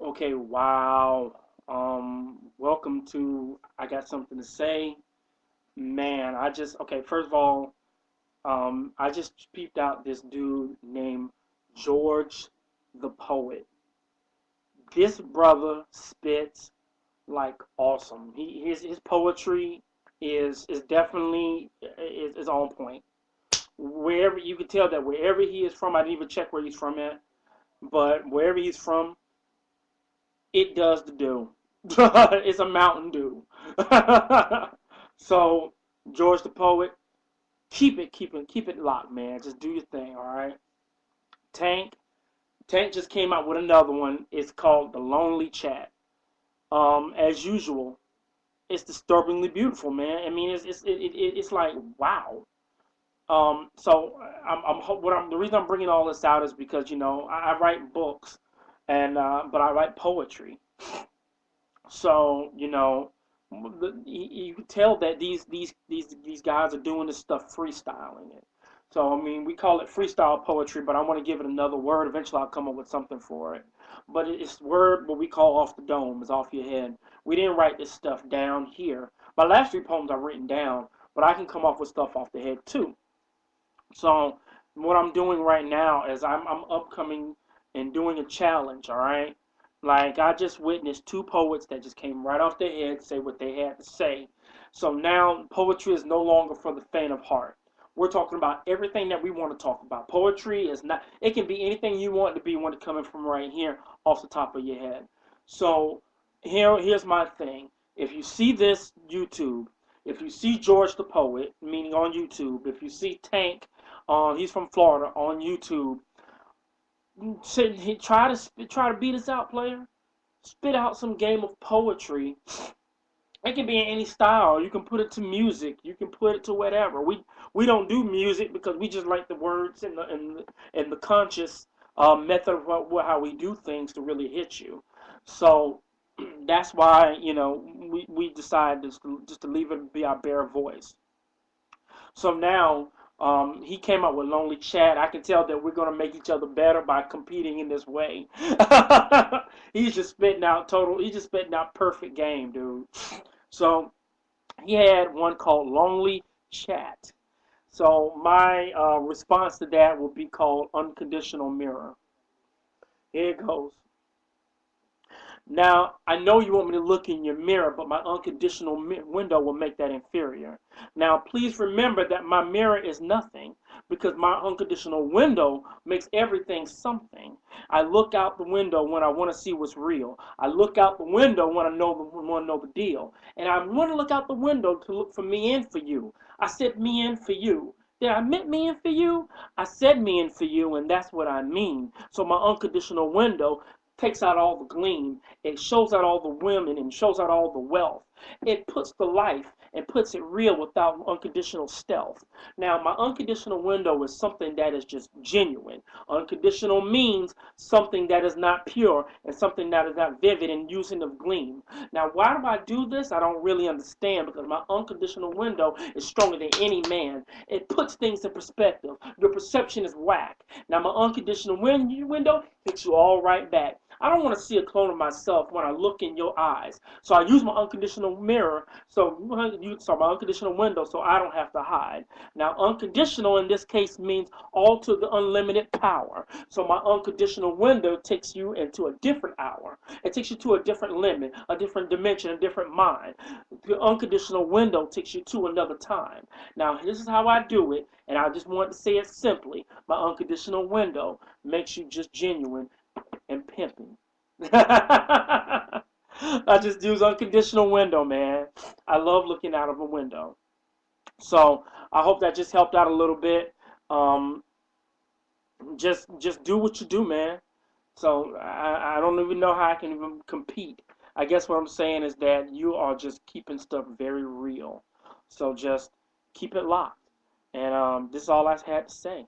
Okay, wow. Welcome to I Got Something to Say. Man, okay, first of all, I just peeped out this dude named George the Poet. This brother spits like awesome. His poetry is definitely is on point. Wherever you can tell that wherever he is from, I didn't even check where he's from at, but wherever he's from, it does the do. It's a Mountain Dew. So George the Poet, keep it locked, man. Just do your thing, all right. Tank, Tank just came out with another one. It's called The Lonely Chat. As usual, it's disturbingly beautiful, man. I mean, it's like wow. So the reason I'm bringing all this out is because I write books, and but I write poetry. So you can tell that these guys are doing this stuff freestyling it. So I mean, we call it freestyle poetry, but I want to give it another word. Eventually, I'll come up with something for it. But it's word what we call off the dome, is off your head. We didn't write this stuff down here. My last three poems are written down, but I can come up with stuff off the head too. So what I'm doing right now is I'm upcoming and doing a challenge. All right, like I just witnessed two poets that just came right off their head say what they had to say. So now poetry is no longer for the faint of heart. We're talking about everything that we want to talk about. Poetry is not. It can be anything you want it to be when it's coming from right here off the top of your head. So here's my thing. If you see this YouTube, if you see George the Poet, meaning on YouTube, if you see Tank, he's from Florida on YouTube. He try to beat us out, player. Spit out some game of poetry. It can be in any style. You can put it to music. You can put it to whatever. We don't do music because we just like the words and the conscious method of how we do things to really hit you. So that's why we decided just to leave it be our bare voice. So now he came up with Lonely Chat. I can tell that we're gonna make each other better by competing in this way. He's just spitting out total. He's just spitting out perfect game, dude. So he had one called Lonely Chat. So my response to that will be called Unconditional Mirror. Here it goes. Now, I know you want me to look in your mirror, but my unconditional window will make that inferior. Now, please remember that my mirror is nothing because my unconditional window makes everything something. I look out the window when I want to see what's real. I look out the window when I want to know the deal. And I want to look out the window to look for me and for you. I said me and for you. Did I meant me and for you? I said me and for you, and that's what I mean. So my unconditional window takes out all the gleam. It shows out all the women and shows out all the wealth. It puts the life and puts it real without unconditional stealth. Now, my unconditional window is something that is just genuine. Unconditional means something that is not pure and something that is not vivid and using of gleam. Now, why do I do this? I don't really understand because my unconditional window is stronger than any man. It puts things in perspective. Your perception is whack. Now, my unconditional window hits you all right back. I don't want to see a clone of myself when I look in your eyes. So I use my unconditional mirror, so my unconditional window, so I don't have to hide. Now, unconditional in this case means all to the unlimited power. So my unconditional window takes you into a different hour. It takes you to a different limit, a different dimension, a different mind. The unconditional window takes you to another time. Now, this is how I do it, and I just want to say it simply. My unconditional window makes you just genuine and pimping. I just use unconditional window, man. I love looking out of a window. So I hope that just helped out a little bit. Um, just do what you do, man. So I don't even know how I can even compete. I guess what I'm saying is that you are just keeping stuff very real. So just keep it locked. And this is all I had to say.